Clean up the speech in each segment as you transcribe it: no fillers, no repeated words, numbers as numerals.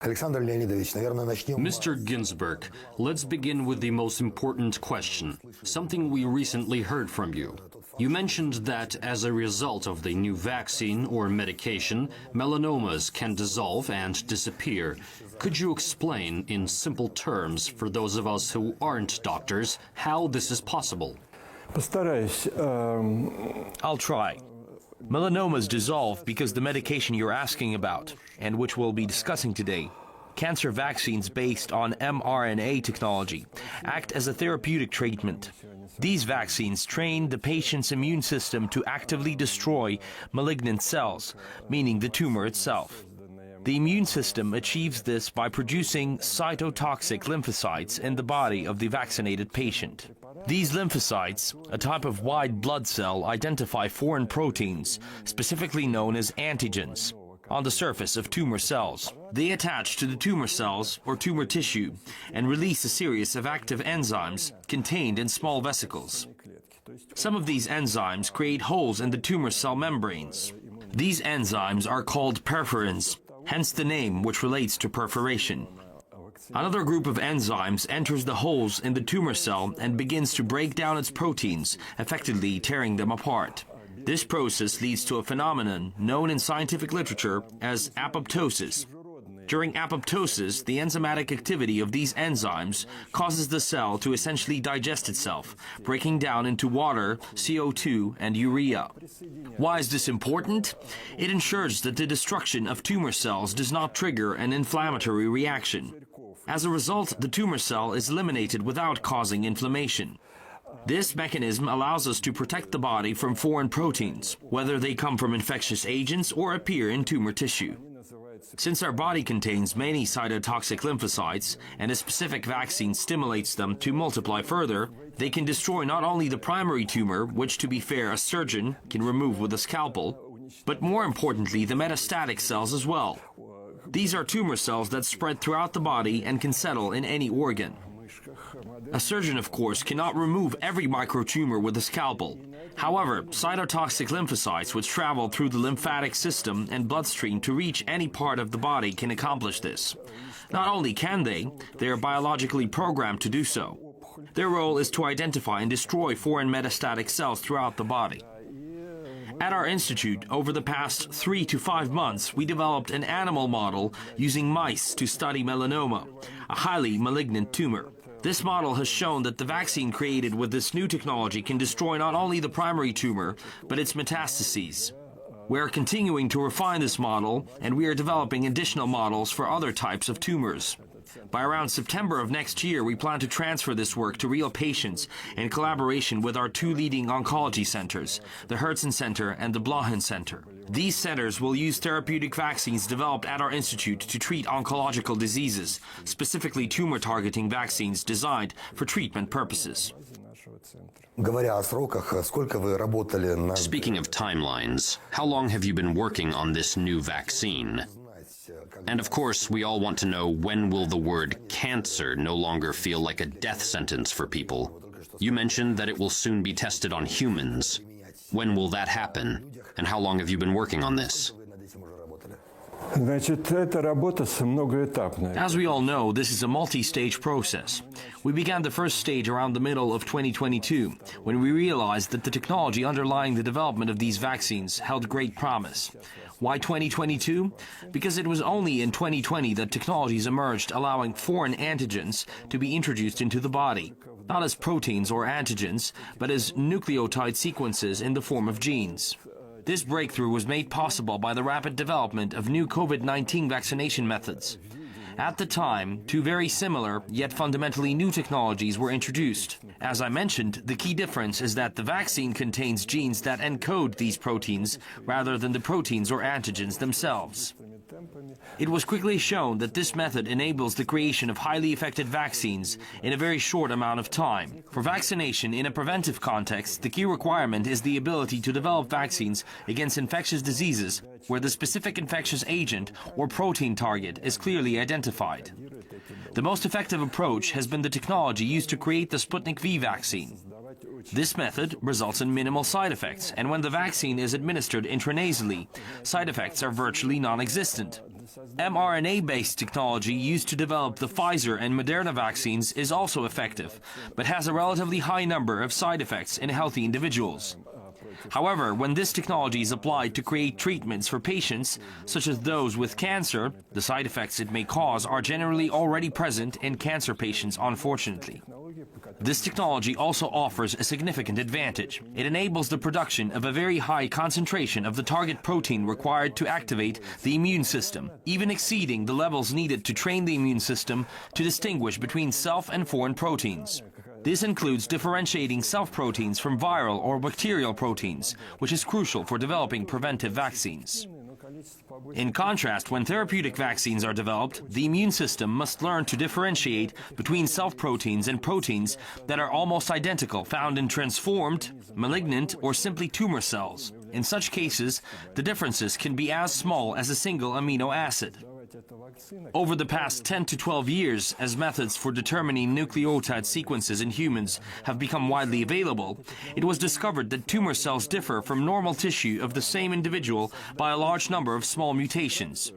Mr. Ginsburg, let's begin with the most important question, something we recently heard from you. You mentioned that as a result of the new vaccine or medication, melanomas can dissolve and disappear. Could you explain in simple terms for those of us who aren't doctors how this is possible? I'll try. Melanomas dissolve because the medication you're asking about, and which we'll be discussing today, cancer vaccines based on mRNA technology, act as a therapeutic treatment. These vaccines train the patient's immune system to actively destroy malignant cells, meaning the tumor itself. The immune system achieves this by producing cytotoxic lymphocytes in the body of the vaccinated patient. These lymphocytes, a type of white blood cell, identify foreign proteins, specifically known as antigens, on the surface of tumor cells. They attach to the tumor cells or tumor tissue and release a series of active enzymes contained in small vesicles. Some of these enzymes create holes in the tumor cell membranes. These enzymes are called perforins, hence the name which relates to perforation. Another group of enzymes enters the holes in the tumor cell and begins to break down its proteins, effectively tearing them apart. This process leads to a phenomenon known in scientific literature as apoptosis. During apoptosis, the enzymatic activity of these enzymes causes the cell to essentially digest itself, breaking down into water, CO2, and urea. Why is this important? It ensures that the destruction of tumor cells does not trigger an inflammatory reaction. As a result, the tumor cell is eliminated without causing inflammation. This mechanism allows us to protect the body from foreign proteins, whether they come from infectious agents or appear in tumor tissue. Since our body contains many cytotoxic lymphocytes and a specific vaccine stimulates them to multiply further, they can destroy not only the primary tumor, which to be fair a surgeon can remove with a scalpel, but more importantly the metastatic cells as well. These are tumor cells that spread throughout the body and can settle in any organ. A surgeon, of course, cannot remove every microtumor with a scalpel. However, cytotoxic lymphocytes which travel through the lymphatic system and bloodstream to reach any part of the body can accomplish this. Not only can they are biologically programmed to do so. Their role is to identify and destroy foreign metastatic cells throughout the body. At our institute, over the past 3 to 5 months, we developed an animal model using mice to study melanoma, a highly malignant tumor. This model has shown that the vaccine created with this new technology can destroy not only the primary tumor, but its metastases. We are continuing to refine this model, and we are developing additional models for other types of tumors. By around September of next year, we plan to transfer this work to real patients in collaboration with our 2 leading oncology centers, the Herzen Center and the Blahen Center. These centers will use therapeutic vaccines developed at our institute to treat oncological diseases, specifically tumor-targeting vaccines designed for treatment purposes. Speaking of timelines, how long have you been working on this new vaccine? And of course, we all want to know, when will the word cancer no longer feel like a death sentence for people? You mentioned that it will soon be tested on humans. When will that happen? And how long have you been working on this? As we all know, this is a multi-stage process. We began the first stage around the middle of 2022, when we realized that the technology underlying the development of these vaccines held great promise. Why 2022? Because it was only in 2020 that technologies emerged allowing foreign antigens to be introduced into the body, not as proteins or antigens, but as nucleotide sequences in the form of genes. This breakthrough was made possible by the rapid development of new COVID-19 vaccination methods. At the time, 2 very similar, yet fundamentally new technologies were introduced. As I mentioned, the key difference is that the vaccine contains genes that encode these proteins rather than the proteins or antigens themselves. It was quickly shown that this method enables the creation of highly effective vaccines in a very short amount of time. For vaccination in a preventive context, the key requirement is the ability to develop vaccines against infectious diseases where the specific infectious agent or protein target is clearly identified. The most effective approach has been the technology used to create the Sputnik V vaccine. This method results in minimal side effects, and when the vaccine is administered intranasally, side effects are virtually non-existent. mRNA-based technology used to develop the Pfizer and Moderna vaccines is also effective, but has a relatively high number of side effects in healthy individuals. However, when this technology is applied to create treatments for patients, such as those with cancer, the side effects it may cause are generally already present in cancer patients, unfortunately. This technology also offers a significant advantage. It enables the production of a very high concentration of the target protein required to activate the immune system, even exceeding the levels needed to train the immune system to distinguish between self and foreign proteins. This includes differentiating self-proteins from viral or bacterial proteins, which is crucial for developing preventive vaccines. In contrast, when therapeutic vaccines are developed, the immune system must learn to differentiate between self-proteins and proteins that are almost identical, found in transformed, malignant, or simply tumor cells. In such cases, the differences can be as small as a single amino acid. Over the past 10 to 12 years, as methods for determining nucleotide sequences in humans have become widely available, it was discovered that tumor cells differ from normal tissue of the same individual by a large number of small mutations.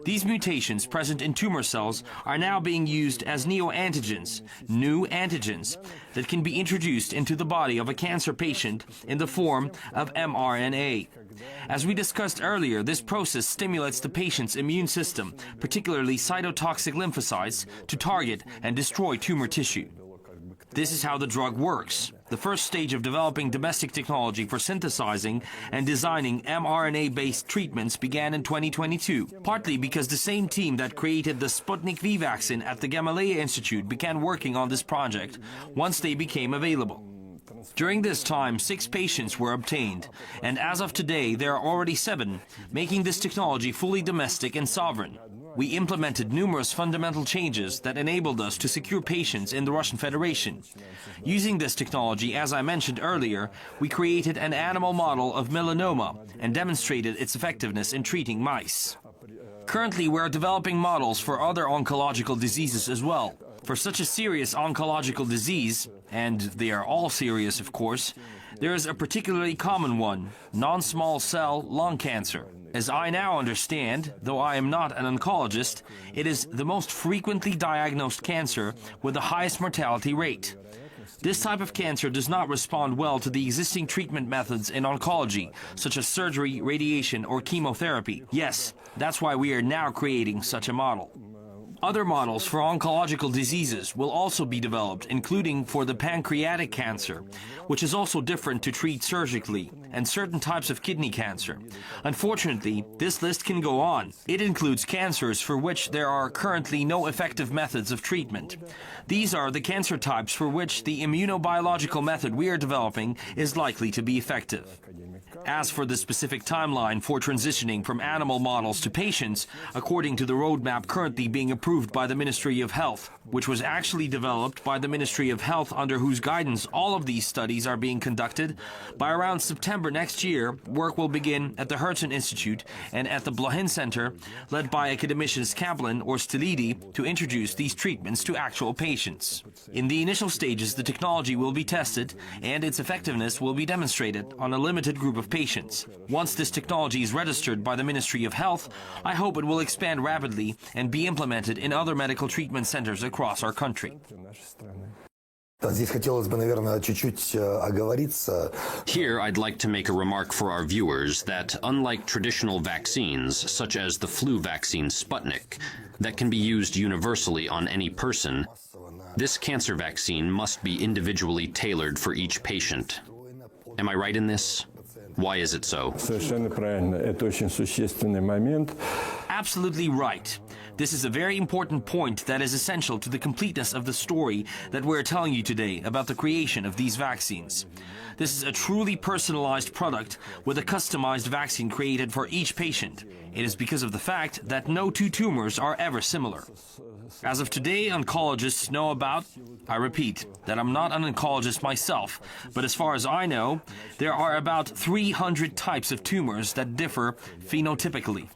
These mutations present in tumor cells are now being used as neoantigens, new antigens, that can be introduced into the body of a cancer patient in the form of mRNA. As we discussed earlier, this process stimulates the patient's immune system, particularly cytotoxic lymphocytes, to target and destroy tumor tissue. This is how the drug works. The first stage of developing domestic technology for synthesizing and designing mRNA-based treatments began in 2022, partly because the same team that created the Sputnik V vaccine at the Gamaleya Institute began working on this project once they became available. During this time, 6 patients were obtained, and as of today there are already 7, making this technology fully domestic and sovereign. We implemented numerous fundamental changes that enabled us to secure patients in the Russian Federation. Using this technology, as I mentioned earlier, we created an animal model of melanoma and demonstrated its effectiveness in treating mice. Currently, we are developing models for other oncological diseases as well. For such a serious oncological disease, and they are all serious of course, there is a particularly common one, non-small cell lung cancer. As I now understand, though I am not an oncologist, it is the most frequently diagnosed cancer with the highest mortality rate. This type of cancer does not respond well to the existing treatment methods in oncology, such as surgery, radiation, or chemotherapy. Yes, that's why we are now creating such a model. Other models for oncological diseases will also be developed, including for the pancreatic cancer, which is also different to treat surgically, and certain types of kidney cancer. Unfortunately, this list can go on. It includes cancers for which there are currently no effective methods of treatment. These are the cancer types for which the immunobiological method we are developing is likely to be effective. As for the specific timeline for transitioning from animal models to patients, according to the roadmap currently being approved by the Ministry of Health, which was actually developed by the Ministry of Health under whose guidance all of these studies are being conducted, by around September next year, work will begin at the Herzen Institute and at the Blohin Center, led by academicians Kaplan or Stilidi, to introduce these treatments to actual patients. In the initial stages, the technology will be tested and its effectiveness will be demonstrated on a limited group of patients. Once this technology is registered by the Ministry of Health, I hope it will expand rapidly and be implemented in other medical treatment centers across our country. Здесь хотелось бы, наверное, чуть-чуть оговориться. Here, I'd like to make a remark for our viewers that unlike traditional vaccines, such as the flu vaccine Sputnik, that can be used universally on any person, this cancer vaccine must be individually tailored for each patient. Am I right in this? Why is it so? Совершенно правильно. Это очень существенный момент. Absolutely right. This is a very important point that is essential to the completeness of the story that we're telling you today about the creation of these vaccines. This is a truly personalized product with a customized vaccine created for each patient. It is because of the fact that no 2 tumors are ever similar. As of today, oncologists know about, I repeat, that I'm not an oncologist myself, but as far as I know, there are about 300 types of tumors that differ phenotypically.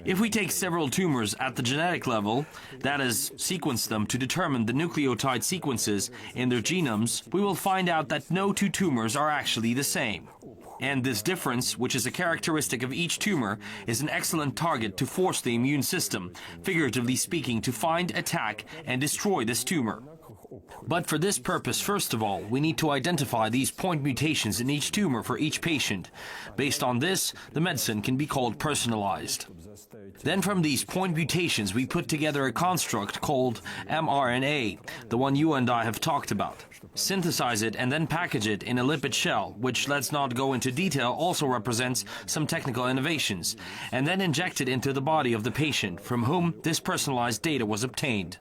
If we take several tumors at the genetic level, that is, sequence them to determine the nucleotide sequences in their genomes, we will find out that no two tumors are actually the same. And this difference, which is a characteristic of each tumor, is an excellent target to force the immune system, figuratively speaking, to find, attack, and destroy this tumor. But for this purpose, first of all, we need to identify these point mutations in each tumor for each patient. Based on this, the medicine can be called personalized. Then from these point mutations, we put together a construct called mRNA, the one you and I have talked about. Synthesize it and then package it in a lipid shell, which, let's not go into detail, also represents some technical innovations, and then inject it into the body of the patient from whom this personalized data was obtained.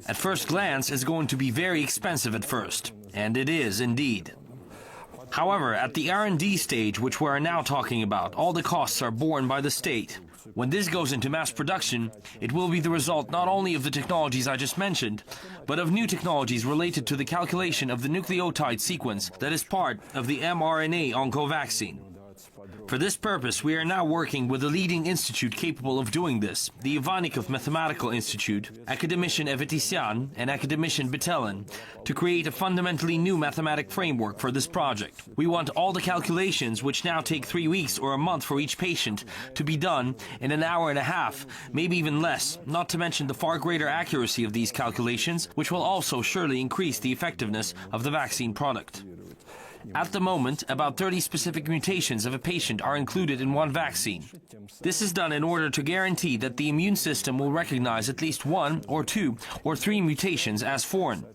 At first glance, it's going to be very expensive at first, and it is indeed. However, at the R&D stage, which we are now talking about, all the costs are borne by the state. When this goes into mass production, it will be the result not only of the technologies I just mentioned, but of new technologies related to the calculation of the nucleotide sequence that is part of the mRNA oncovaccine. For this purpose, we are now working with a leading institute capable of doing this, the Ivanikov Mathematical Institute, Academician Evetisian and Academician Betelin, to create a fundamentally new mathematic framework for this project. We want all the calculations, which now take 3 weeks or a month for each patient, to be done in an hour and a half, maybe even less, not to mention the far greater accuracy of these calculations, which will also surely increase the effectiveness of the vaccine product. At the moment, about 30 specific mutations of a patient are included in one vaccine. This is done in order to guarantee that the immune system will recognize at least 1 or 2 or 3 mutations as foreign.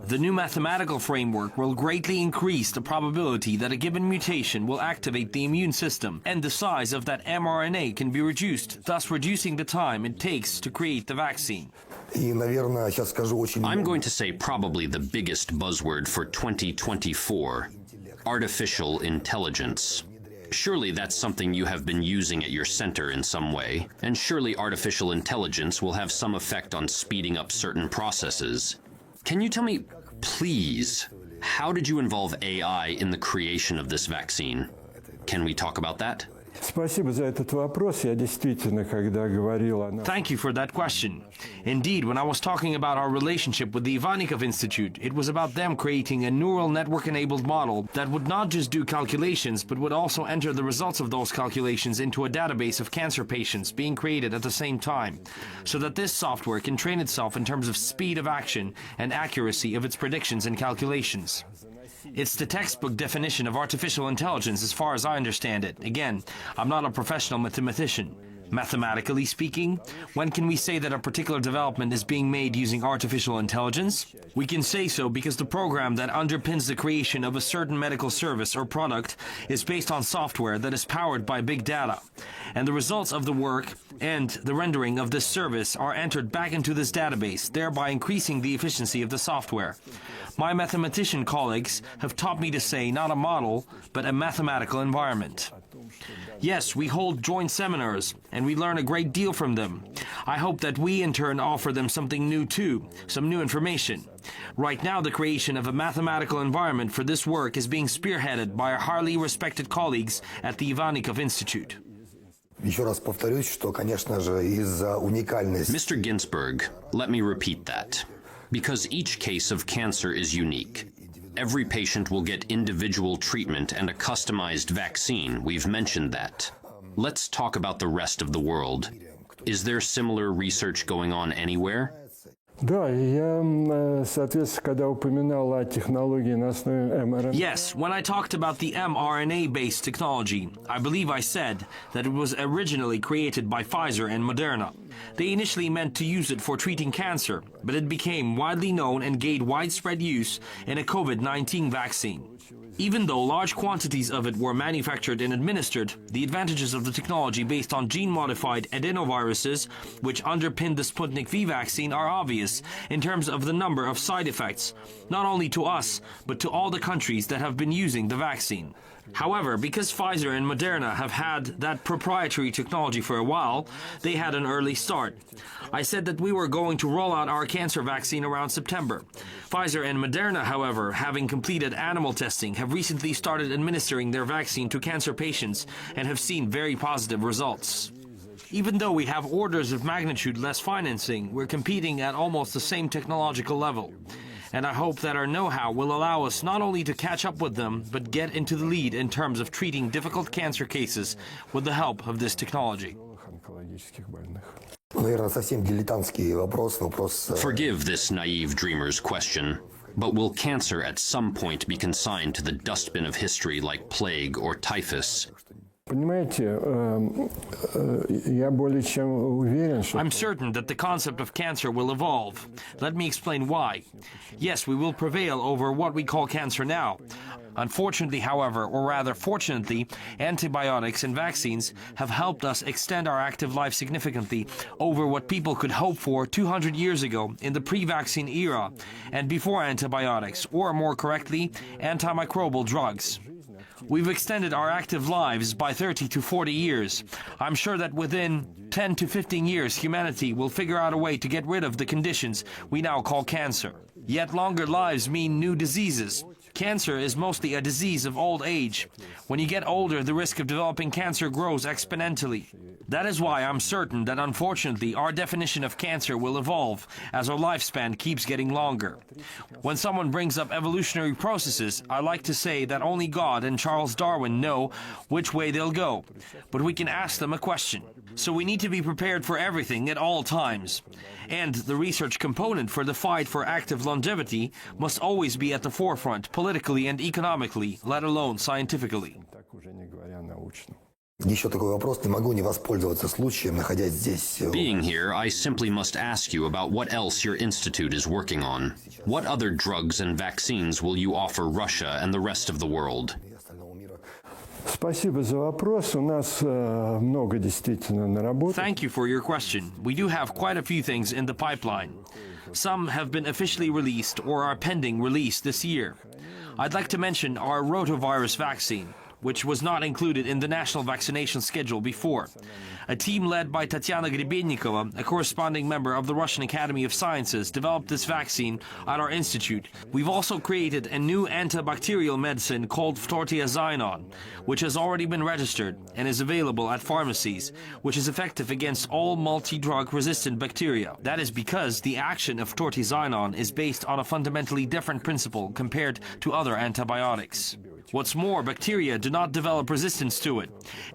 The new mathematical framework will greatly increase the probability that a given mutation will activate the immune system, and the size of that mRNA can be reduced, thus reducing the time it takes to create the vaccine. I'm going to say probably the biggest buzzword for 2024, artificial intelligence. Surely that's something you have been using at your center in some way, and surely artificial intelligence will have some effect on speeding up certain processes. Can you tell me, please, how did you involve AI in the creation of this vaccine? Can we talk about that? Спасибо за этот вопрос. Я действительно, когда говорил о... Thank you for that question. Indeed, when I was talking about our relationship with the Ivanikov Institute, it was about them creating a neural network-enabled model that would not just do calculations, but would also enter the results of those calculations into a database of cancer patients being created at the same time, so that this software can train itself in terms of speed of action and accuracy of its predictions and calculations. It's the textbook definition of artificial intelligence as far as I understand it. Again, I'm not a professional mathematician. Mathematically speaking, when can we say that a particular development is being made using artificial intelligence? We can say so because the program that underpins the creation of a certain medical service or product is based on software that is powered by big data. And the results of the work and the rendering of this service are entered back into this database, thereby increasing the efficiency of the software. My mathematician colleagues have taught me to say not a model, but a mathematical environment. Yes, we hold joint seminars, and we learn a great deal from them. I hope that we in turn offer them something new too, some new information. Right now, the creation of a mathematical environment for this work is being spearheaded by our highly respected colleagues at the Ivanikov Institute. Mr. Ginsburg, let me repeat that. Because each case of cancer is unique. Every patient will get individual treatment and a customized vaccine. We've mentioned that. Let's talk about the rest of the world. Is there similar research going on anywhere? Да, я, соответственно, когда упоминал о технологии на основе mRNA... Yes, when I talked about the mRNA-based technology, I believe I said that it was originally created by Pfizer and Moderna. They initially meant to use it for treating cancer, but it became widely known and gained widespread use in a COVID-19 vaccine. Even though large quantities of it were manufactured and administered, the advantages of the technology based on gene-modified adenoviruses, which underpin the Sputnik V vaccine, are obvious in terms of the number of side effects, not only to us, but to all the countries that have been using the vaccine. However, because Pfizer and Moderna have had that proprietary technology for a while, they had an early start. I said that we were going to roll out our cancer vaccine around September. Pfizer and Moderna, however, having completed animal testing, have recently started administering their vaccine to cancer patients and have seen very positive results. Even though we have orders of magnitude less financing, we're competing at almost the same technological level. And I hope that our know-how will allow us not only to catch up with them, but get into the lead in terms of treating difficult cancer cases with the help of this technology. онкологических больных. Наверное, совсем дилетантский вопрос. Forgive this naive dreamer's question, but will cancer at some point be consigned to the dustbin of history like plague or typhus? Понимаете, я более чем уверен, что... I'm certain that the concept of cancer will evolve. Let me explain why. Yes, we will prevail over what we call cancer now. Unfortunately, however, or rather fortunately, antibiotics and vaccines have helped us extend our active life significantly over what people could hope for 200 years ago in the pre-vaccine era and before antibiotics, or more correctly, antimicrobial drugs. We've extended our active lives by 30 to 40 years. I'm sure that within 10 to 15 years, humanity will figure out a way to get rid of the conditions we now call cancer. Yet longer lives mean new diseases. Cancer is mostly a disease of old age. When you get older, the risk of developing cancer grows exponentially. That is why I'm certain that unfortunately our definition of cancer will evolve as our lifespan keeps getting longer. When someone brings up evolutionary processes, I like to say that only God and Charles Darwin know which way they'll go. But we can ask them a question. So we need to be prepared for everything at all times. And the research component for the fight for active longevity must always be at the forefront, politically and economically, let alone scientifically. Так уже не говоря научно. Еще такой вопрос. Не могу не воспользоваться случаем, находясь здесь. Being here, I simply must ask you about what else your institute is working on. What other drugs and vaccines will you offer Russia and the rest of the world? Спасибо за вопрос. У нас много действительно наработок. Thank you for your question. We do have quite a few things in the pipeline. Some have been officially released or are pending release this year. I'd like to mention our rotavirus vaccine, which was not included in the national vaccination schedule before. A team led by Tatiana Grebennikova, a corresponding member of the Russian Academy of Sciences, developed this vaccine at our institute. We've also created a new antibacterial medicine called Phtortiazinon, which has already been registered and is available at pharmacies, which is effective against all multi-drug resistant bacteria. That is because the action of Phtortiazinon is based on a fundamentally different principle compared to other antibiotics. What's more, bacteria do not develop resistance to it.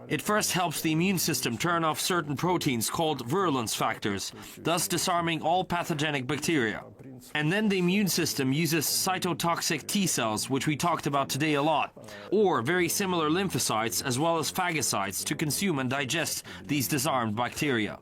It first helps the immune system turn off certain proteins called virulence factors, thus disarming all pathogenic bacteria. And then the immune system uses cytotoxic T cells, which we talked about today a lot, or very similar lymphocytes as well as phagocytes to consume and digest these disarmed bacteria.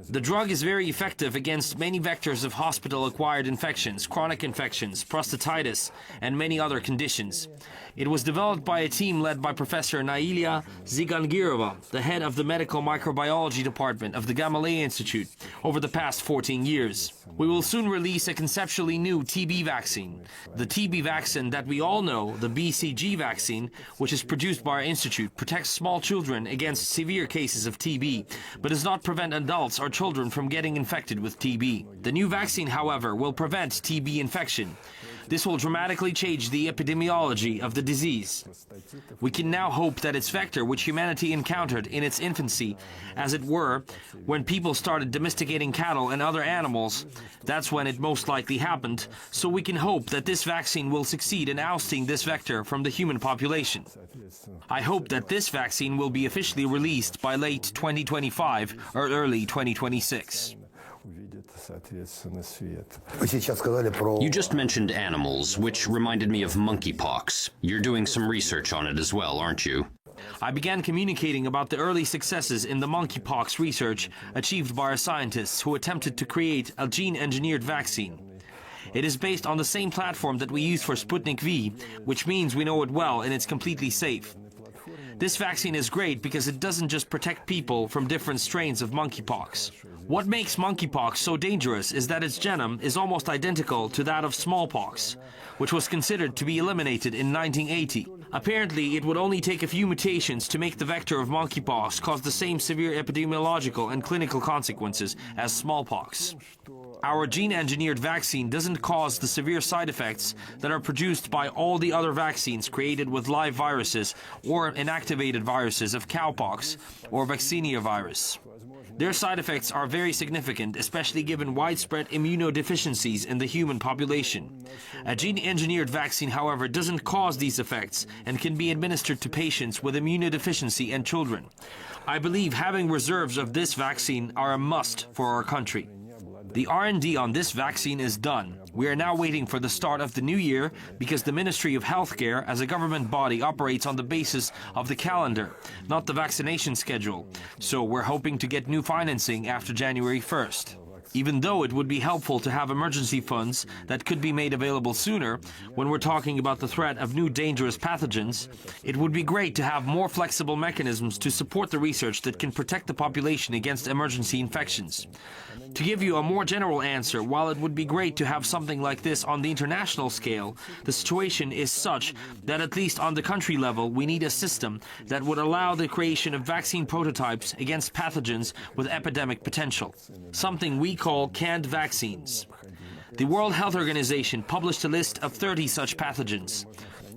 The drug is very effective against many vectors of hospital-acquired infections, chronic infections, prostatitis, and many other conditions. It was developed by a team led by Professor Nailia Zigangirova, the head of the Medical Microbiology Department of the Gamaleya Institute, over the past 14 years. We will soon release a conceptually new TB vaccine. The TB vaccine that we all know, the BCG vaccine, which is produced by our institute, protects small children against severe cases of TB, but does not prevent adults or children from getting infected with TB. The new vaccine, however, will prevent TB infection. This will dramatically change the epidemiology of the disease. We can now hope that its vector, which humanity encountered in its infancy, as it were, when people started domesticating cattle and other animals, that's when it most likely happened, so we can hope that this vaccine will succeed in ousting this vector from the human population. I hope that this vaccine will be officially released by late 2025 or early 2026. You just mentioned animals, which reminded me of monkeypox. You're doing some research on it as well, aren't you? I began communicating about the early successes in the monkeypox research achieved by our scientists who attempted to create a gene-engineered vaccine. It is based on the same platform that we use for Sputnik V, which means we know it well and it's completely safe. This vaccine is great because it doesn't just protect people from different strains of monkeypox. What makes monkeypox so dangerous is that its genome is almost identical to that of smallpox, which was considered to be eliminated in 1980. Apparently, it would only take a few mutations to make the vector of monkeypox cause the same severe epidemiological and clinical consequences as smallpox. Our gene-engineered vaccine doesn't cause the severe side effects that are produced by all the other vaccines created with live viruses or inactivated viruses of cowpox or vaccinia virus. Their side effects are very significant, especially given widespread immunodeficiencies in the human population. A gene-engineered vaccine, however, doesn't cause these effects and can be administered to patients with immunodeficiency and children. I believe having reserves of this vaccine are a must for our country. The R&D on this vaccine is done. We are now waiting for the start of the new year because the Ministry of Healthcare as a government body operates on the basis of the calendar, not the vaccination schedule. So we're hoping to get new financing after January 1st. Even though it would be helpful to have emergency funds that could be made available sooner, when we're talking about the threat of new dangerous pathogens, it would be great to have more flexible mechanisms to support the research that can protect the population against emergency infections. To give you a more general answer, while it would be great to have something like this on the international scale, the situation is such that at least on the country level, we need a system that would allow the creation of vaccine prototypes against pathogens with epidemic potential, something we call canned vaccines. The World Health Organization published a list of 30 such pathogens.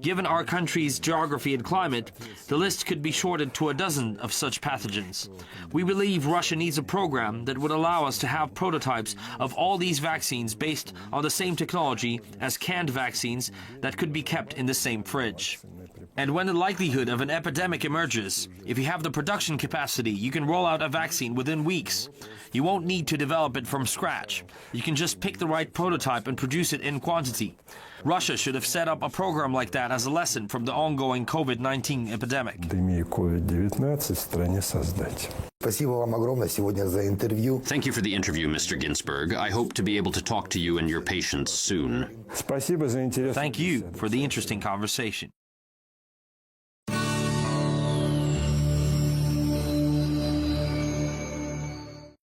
Given our country's geography and climate, the list could be shortened to a dozen of such pathogens. We believe Russia needs a program that would allow us to have prototypes of all these vaccines based on the same technology as canned vaccines that could be kept in the same fridge. And when the likelihood of an epidemic emerges, if you have the production capacity, you can roll out a vaccine within weeks. You won't need to develop it from scratch. You can just pick the right prototype and produce it in quantity. Russia should have set up a program like that as a lesson from the ongoing COVID-19 epidemic. Пандемию COVID-19 в стране создать. Спасибо вам огромное сегодня за интервью. Thank you for the interview, Mr. Ginsburg. I hope to be able to talk to you and your patients soon. Спасибо за интерес. Thank you for the interesting conversation.